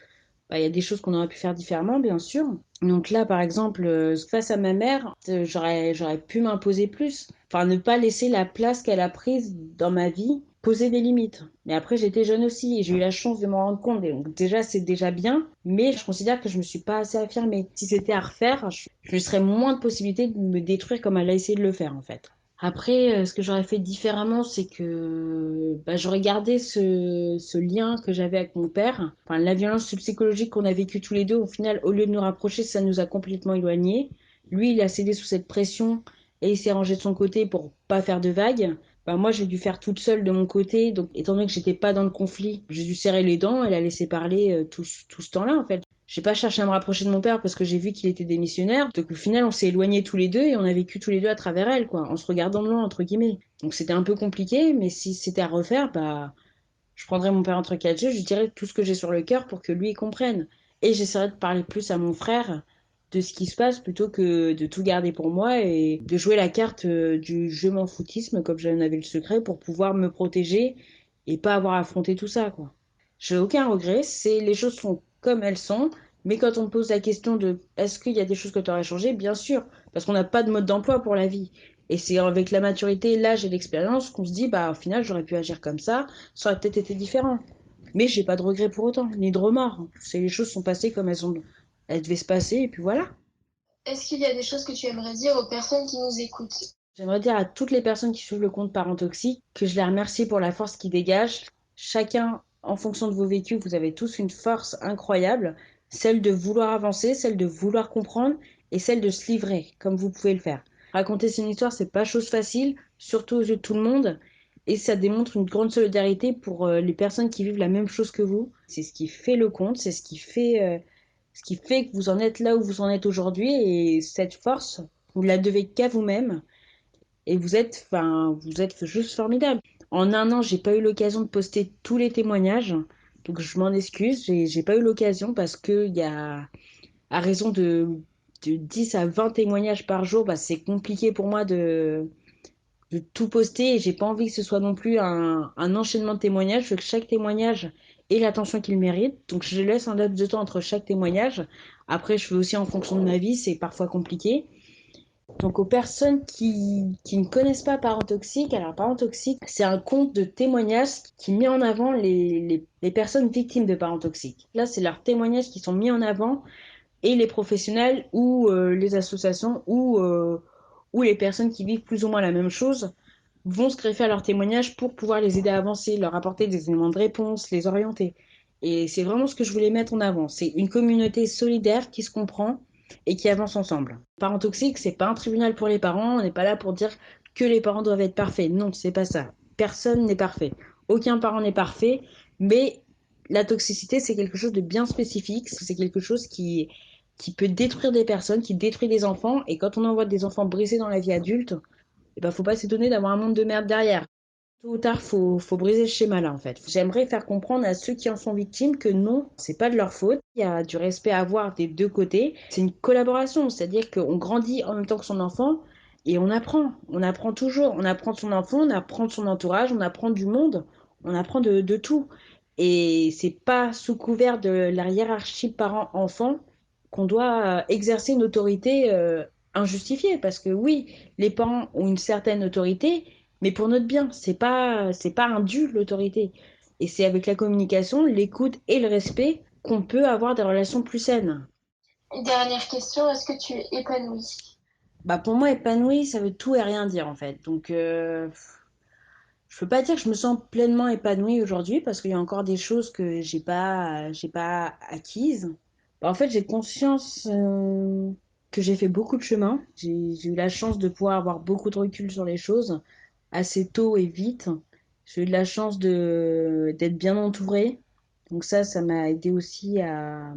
bah, y a des choses qu'on aurait pu faire différemment, bien sûr. Donc là, par exemple, face à ma mère, j'aurais pu m'imposer plus. Enfin, ne pas laisser la place qu'elle a prise dans ma vie, poser des limites. Mais après, j'étais jeune aussi et j'ai eu la chance de m'en rendre compte. Et donc déjà, c'est déjà bien, mais je considère que je me suis pas assez affirmée. Si c'était à refaire, je serais moins de possibilités de me détruire comme elle a essayé de le faire, en fait. Après, ce que j'aurais fait différemment, c'est que bah, j'aurais gardé ce lien que j'avais avec mon père. Enfin, la violence psychologique qu'on a vécue tous les deux, au final, au lieu de nous rapprocher, ça nous a complètement éloignés. Lui, il a cédé sous cette pression et il s'est rangé de son côté pour pas faire de vagues. Bah, moi, j'ai dû faire toute seule de mon côté. Donc, étant donné que j'étais pas dans le conflit, j'ai dû serrer les dents et la laisser parler tout ce temps-là, en fait. J'ai pas cherché à me rapprocher de mon père parce que j'ai vu qu'il était démissionnaire. Donc au final, on s'est éloignés tous les deux et on a vécu tous les deux à travers elle, quoi, en se regardant de loin, entre guillemets. Donc c'était un peu compliqué, mais si c'était à refaire, bah, je prendrais mon père entre quatre yeux, je lui dirais tout ce que j'ai sur le cœur pour que lui il comprenne. Et j'essaierais de parler plus à mon frère de ce qui se passe plutôt que de tout garder pour moi et de jouer la carte du je m'en foutisme comme j'en avais le secret pour pouvoir me protéger et pas avoir à affronter tout ça, quoi. J'ai aucun regret, c'est les choses sont comme elles sont, mais quand on me pose la question de est-ce qu'il y a des choses que tu aurais changé, bien sûr, parce qu'on n'a pas de mode d'emploi pour la vie. Et c'est avec la maturité, l'âge et l'expérience qu'on se dit bah au final j'aurais pu agir comme ça aurait peut-être été différent. Mais j'ai pas de regrets pour autant, ni de remords. C'est les choses sont passées comme elles devaient se passer et puis voilà. Est-ce qu'il y a des choses que tu aimerais dire aux personnes qui nous écoutent? J'aimerais dire à toutes les personnes qui suivent le compte Parents Toxiques que je les remercie pour la force qu'ils dégagent. Chacun, en fonction de vos vécus, vous avez tous une force incroyable, celle de vouloir avancer, celle de vouloir comprendre et celle de se livrer, comme vous pouvez le faire. Raconter son histoire, c'est pas chose facile, surtout aux yeux de tout le monde, et ça démontre une grande solidarité pour les personnes qui vivent la même chose que vous. C'est ce qui fait le compte, c'est ce qui fait que vous en êtes là où vous en êtes aujourd'hui, et cette force, vous la devez qu'à vous-même. Et vous êtes juste formidable. En un an, j'ai pas eu l'occasion de poster tous les témoignages, donc je m'en excuse. J'ai pas eu l'occasion parce que il y a, à raison de 10 à 20 témoignages par jour, bah, c'est compliqué pour moi de tout poster et j'ai pas envie que ce soit non plus un enchaînement de témoignages. Je veux que chaque témoignage ait l'attention qu'il mérite. Donc je laisse un laps de temps entre chaque témoignage. Après, je fais aussi en fonction de ma vie, c'est parfois compliqué. Donc aux personnes qui ne connaissent pas Parents Toxiques, alors Parents Toxiques, c'est un compte de témoignages qui met en avant les personnes victimes de parents toxiques. Là, c'est leurs témoignages qui sont mis en avant et les professionnels ou les associations ou les personnes qui vivent plus ou moins la même chose vont se greffer à leurs témoignages pour pouvoir les aider à avancer, leur apporter des éléments de réponse, les orienter. Et c'est vraiment ce que je voulais mettre en avant. C'est une communauté solidaire qui se comprend et qui avance ensemble. Parents toxiques, c'est pas un tribunal pour les parents. On n'est pas là pour dire que les parents doivent être parfaits. Non, c'est pas ça. Personne n'est parfait. Aucun parent n'est parfait. Mais la toxicité, c'est quelque chose de bien spécifique. C'est quelque chose qui peut détruire des personnes, qui détruit des enfants. Et quand on en voit des enfants brisés dans la vie adulte, eh ben, faut pas s'étonner d'avoir un monde de merde derrière. Tôt ou tard, faut briser ce schéma-là, en fait. J'aimerais faire comprendre à ceux qui en sont victimes que non, c'est pas de leur faute. Il y a du respect à avoir des deux côtés. C'est une collaboration, c'est-à-dire qu'on grandit en même temps que son enfant et on apprend. On apprend toujours. On apprend de son enfant, on apprend de son entourage, on apprend du monde, on apprend de tout. Et c'est pas sous couvert de la hiérarchie parent-enfant qu'on doit exercer une autorité injustifiée. Parce que oui, les parents ont une certaine autorité, mais pour notre bien, c'est pas un dû, l'autorité. Et c'est avec la communication, l'écoute et le respect qu'on peut avoir des relations plus saines. Dernière question, est-ce que tu es épanouie? Bah pour moi, épanoui, ça veut tout et rien dire en fait. Donc, je peux pas dire que je me sens pleinement épanouie aujourd'hui parce qu'il y a encore des choses que j'ai pas acquises. Bah, en fait, j'ai conscience que j'ai fait beaucoup de chemin. J'ai eu la chance de pouvoir avoir beaucoup de recul sur les choses assez tôt et vite. J'ai eu de la chance d'être bien entourée. Donc ça m'a aidé aussi à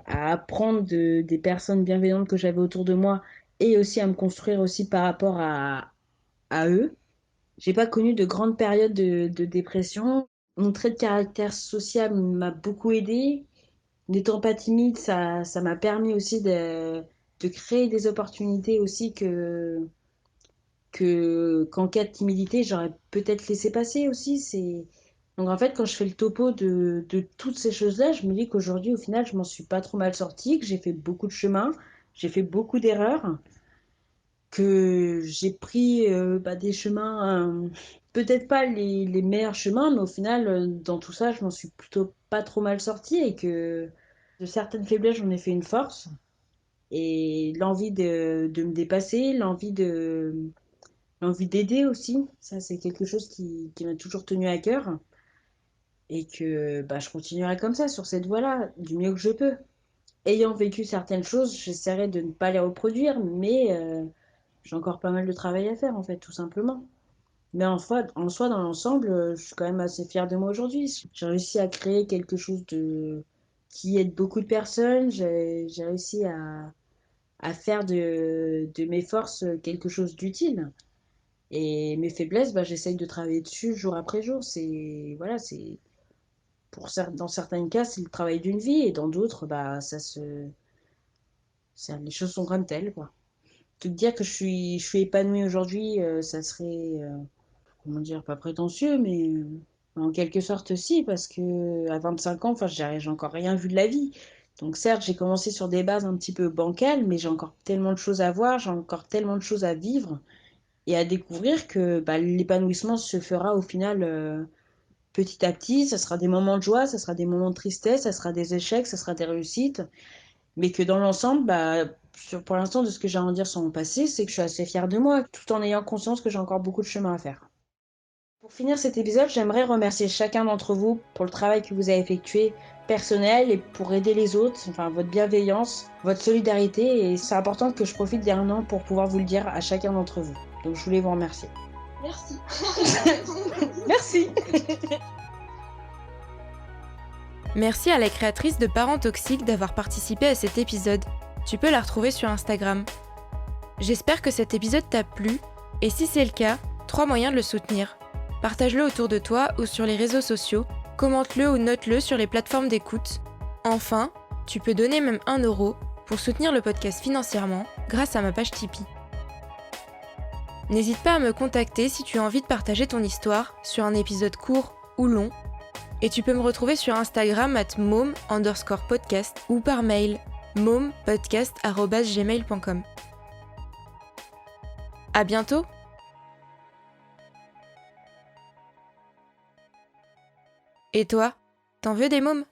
apprendre des personnes bienveillantes que j'avais autour de moi et aussi à me construire aussi par rapport à eux. J'ai pas connu de grandes périodes de dépression. Mon trait de caractère social m'a beaucoup aidé. N'étant pas timide, ça m'a permis aussi de créer des opportunités aussi qu'en cas de timidité, j'aurais peut-être laissé passer aussi. Donc en fait, quand je fais le topo de toutes ces choses-là, je me dis qu'aujourd'hui, au final, je m'en suis pas trop mal sortie, que j'ai fait beaucoup de chemin, j'ai fait beaucoup d'erreurs, que j'ai pris des chemins, peut-être pas les meilleurs chemins, mais au final, dans tout ça, je m'en suis plutôt pas trop mal sortie et que de certaines faiblesses, j'en ai fait une force. Et l'envie de me dépasser, l'envie d'aider aussi, ça c'est quelque chose qui m'a toujours tenu à cœur et que je continuerai comme ça, sur cette voie-là, du mieux que je peux. Ayant vécu certaines choses, j'essaierai de ne pas les reproduire, mais j'ai encore pas mal de travail à faire, en fait, tout simplement. Mais en soi, dans l'ensemble, je suis quand même assez fière de moi aujourd'hui. J'ai réussi à créer quelque chose qui aide beaucoup de personnes. J'ai réussi à faire de mes forces quelque chose d'utile. Et mes faiblesses, j'essaye de travailler dessus jour après jour. Voilà, dans certains cas, c'est le travail d'une vie, et dans d'autres, les choses sont comme telles, quoi. Te dire que je suis épanouie aujourd'hui, ça serait, comment dire, pas prétentieux, mais en quelque sorte si, parce que à 25 ans, enfin, j'ai encore rien vu de la vie. Donc certes, j'ai commencé sur des bases un petit peu bancales, mais j'ai encore tellement de choses à voir, j'ai encore tellement de choses à vivre et à découvrir que l'épanouissement se fera au final petit à petit. Ça sera des moments de joie, ça sera des moments de tristesse, ça sera des échecs, ça sera des réussites, mais que dans l'ensemble, pour l'instant, de ce que j'ai à en dire sur mon passé, c'est que je suis assez fière de moi, tout en ayant conscience que j'ai encore beaucoup de chemin à faire. Pour finir cet épisode, j'aimerais remercier chacun d'entre vous pour le travail que vous avez effectué personnel et pour aider les autres, enfin votre bienveillance, votre solidarité, et c'est important que je profite des 1 an pour pouvoir vous le dire à chacun d'entre vous. Donc je voulais vous remercier. Merci. Merci. Merci à la créatrice de Parents Toxiques d'avoir participé à cet épisode. Tu peux la retrouver sur Instagram. J'espère que cet épisode t'a plu, et si c'est le cas, 3 moyens de le soutenir. Partage-le autour de toi ou sur les réseaux sociaux, commente-le ou note-le sur les plateformes d'écoute. Enfin, tu peux donner même 1 € pour soutenir le podcast financièrement grâce à ma page Tipeee. N'hésite pas à me contacter si tu as envie de partager ton histoire sur un épisode court ou long, et tu peux me retrouver sur Instagram @mom_podcast ou par mail mompodcast@gmail.com. À bientôt! Et toi, t'en veux des mômes ?